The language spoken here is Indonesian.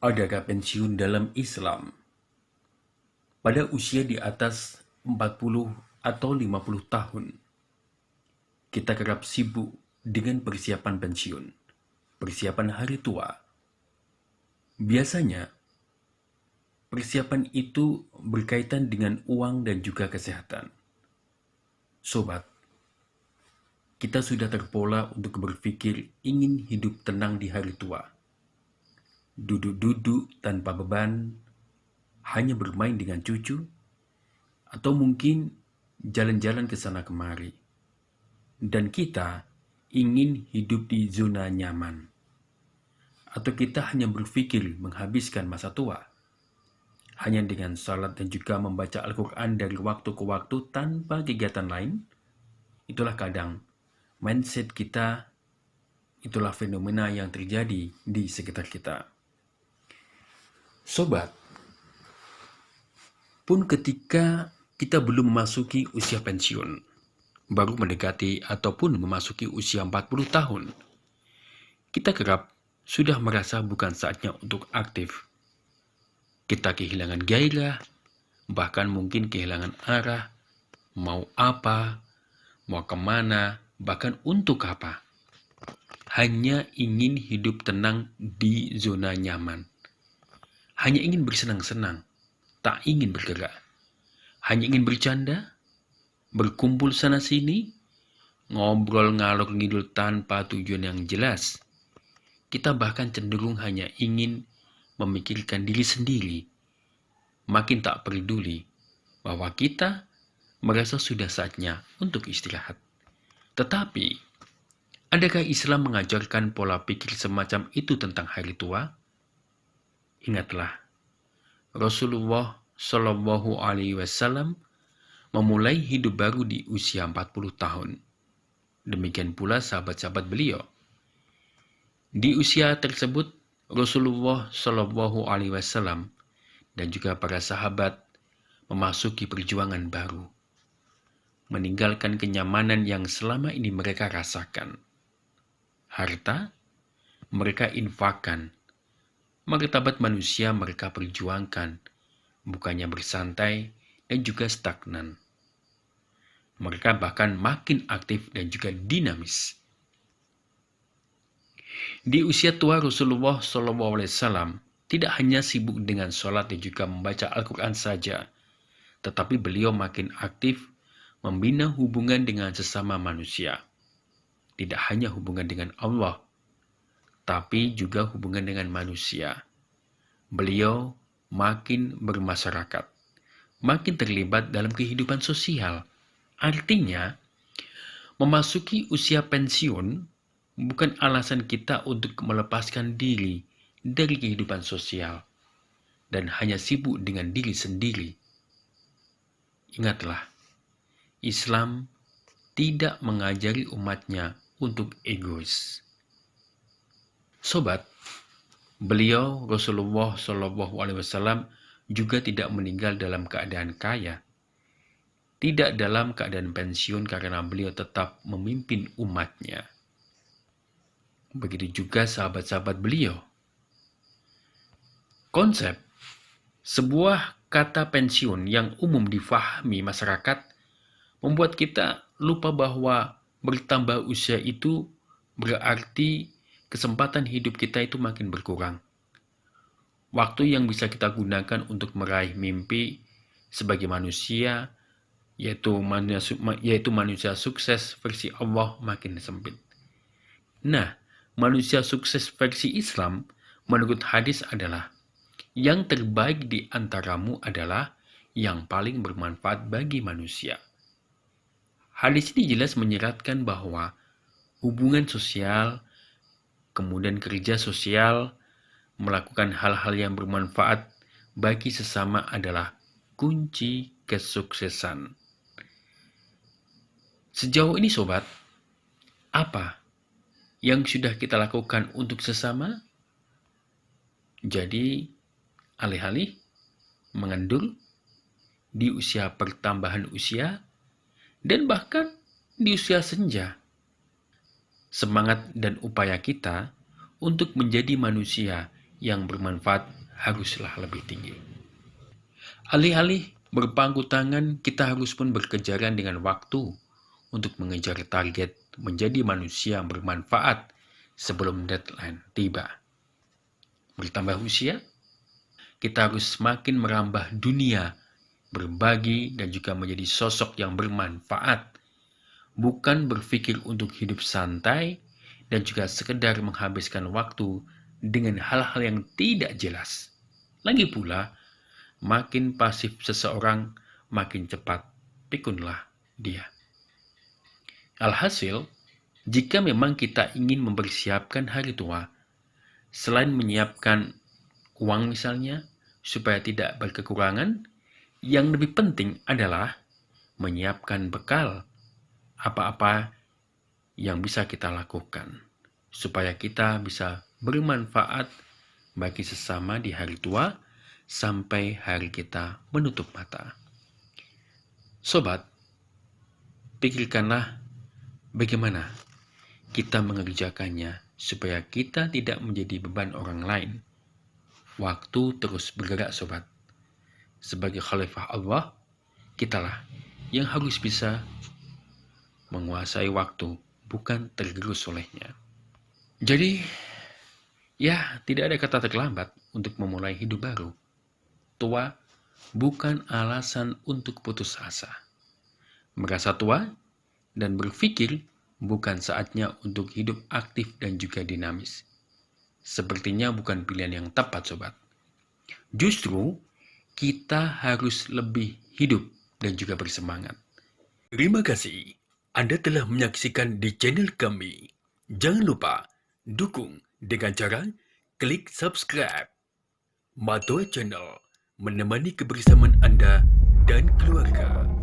Adakah pensiun dalam Islam? Pada usia di atas 40 atau 50 tahun, kita kerap sibuk dengan persiapan pensiun, persiapan hari tua. Biasanya, persiapan itu berkaitan dengan uang dan juga kesehatan. Sobat, kita sudah terpola untuk berpikir ingin hidup tenang di hari tua. Duduk-duduk tanpa beban, hanya bermain dengan cucu, atau mungkin jalan-jalan ke sana kemari. Dan kita ingin hidup di zona nyaman. Atau kita hanya berpikir menghabiskan masa tua hanya dengan salat dan juga membaca Al-Quran dari waktu ke waktu tanpa kegiatan lain. Itulah kadang mindset kita, itulah fenomena yang terjadi di sekitar kita. Sobat, pun ketika kita belum memasuki usia pensiun, baru mendekati ataupun memasuki usia 40 tahun, kita kerap sudah merasa bukan saatnya untuk aktif. Kita kehilangan gairah, bahkan mungkin kehilangan arah, mau apa, mau kemana, bahkan untuk apa. Hanya ingin hidup tenang di zona nyaman. Hanya ingin bersenang-senang, tak ingin bergerak. Hanya ingin bercanda, berkumpul sana-sini, ngobrol ngalor ngidul tanpa tujuan yang jelas. Kita bahkan cenderung hanya ingin memikirkan diri sendiri, makin tak peduli bahwa kita merasa sudah saatnya untuk istirahat. Tetapi, adakah Islam mengajarkan pola pikir semacam itu tentang hari tua? Ingatlah, Rasulullah Shallallahu Alaihi Wasallam memulai hidup baru di usia 40 tahun. Demikian pula sahabat-sahabat beliau. Di usia tersebut, Rasulullah Shallallahu Alaihi Wasallam dan juga para sahabat memasuki perjuangan baru, meninggalkan kenyamanan yang selama ini mereka rasakan. Harta mereka infakkan, martabat manusia mereka perjuangkan, bukannya bersantai dan juga stagnan. Mereka bahkan makin aktif dan juga dinamis. Di usia tua Rasulullah SAW tidak hanya sibuk dengan sholat dan juga membaca Al-Quran saja, tetapi beliau makin aktif membina hubungan dengan sesama manusia. Tidak hanya hubungan dengan Allah, tapi juga hubungan dengan manusia. Beliau makin bermasyarakat, makin terlibat dalam kehidupan sosial. Artinya, memasuki usia pensiun bukan alasan kita untuk melepaskan diri dari kehidupan sosial dan hanya sibuk dengan diri sendiri. Ingatlah, Islam tidak mengajari umatnya untuk egois. Sobat, beliau Rasulullah SAW juga tidak meninggal dalam keadaan kaya. Tidak dalam keadaan pensiun karena beliau tetap memimpin umatnya. Begitu juga sahabat-sahabat beliau. Konsep sebuah kata pensiun yang umum difahami masyarakat membuat kita lupa bahwa bertambah usia itu berarti kesempatan hidup kita itu makin berkurang. Waktu yang bisa kita gunakan untuk meraih mimpi sebagai manusia, yaitu manusia sukses versi Allah, makin sempit. Nah, manusia sukses versi Islam menurut hadis adalah yang terbaik di antaramu adalah yang paling bermanfaat bagi manusia. Hadis ini jelas menyeratkan bahwa hubungan sosial, kemudian kerja sosial, melakukan hal-hal yang bermanfaat bagi sesama adalah kunci kesuksesan. Sejauh ini sobat, apa yang sudah kita lakukan untuk sesama? Jadi, alih-alih mengendur di usia pertambahan usia dan bahkan di usia senja, semangat dan upaya kita untuk menjadi manusia yang bermanfaat haruslah lebih tinggi. Alih-alih berpangku tangan, kita harus pun berkejaran dengan waktu untuk mengejar target menjadi manusia yang bermanfaat sebelum deadline tiba. Bertambah usia, kita harus semakin merambah dunia, berbagi, dan juga menjadi sosok yang bermanfaat. Bukan berpikir untuk hidup santai dan juga sekedar menghabiskan waktu dengan hal-hal yang tidak jelas. Lagi pula, makin pasif seseorang, makin cepat pikunlah dia. Alhasil, jika memang kita ingin mempersiapkan hari tua, selain menyiapkan uang misalnya, supaya tidak berkekurangan, yang lebih penting adalah menyiapkan bekal apa-apa yang bisa kita lakukan, supaya kita bisa bermanfaat bagi sesama di hari tua sampai hari kita menutup mata. Sobat, pikirkanlah bagaimana kita mengerjakannya supaya kita tidak menjadi beban orang lain. Waktu terus bergerak, sobat. Sebagai khalifah Allah, kitalah yang harus bisa menguasai waktu, bukan tergerus olehnya. Jadi, ya, tidak ada kata terlambat untuk memulai hidup baru. Tua bukan alasan untuk putus asa. Merasa tua dan berpikir bukan saatnya untuk hidup aktif dan juga dinamis. Sepertinya bukan pilihan yang tepat, sobat. Justru, kita harus lebih hidup dan juga bersemangat. Terima kasih. Anda telah menyaksikan di channel kami. Jangan lupa dukung dengan cara klik subscribe. Matoa Channel menemani kebersamaan Anda dan keluarga.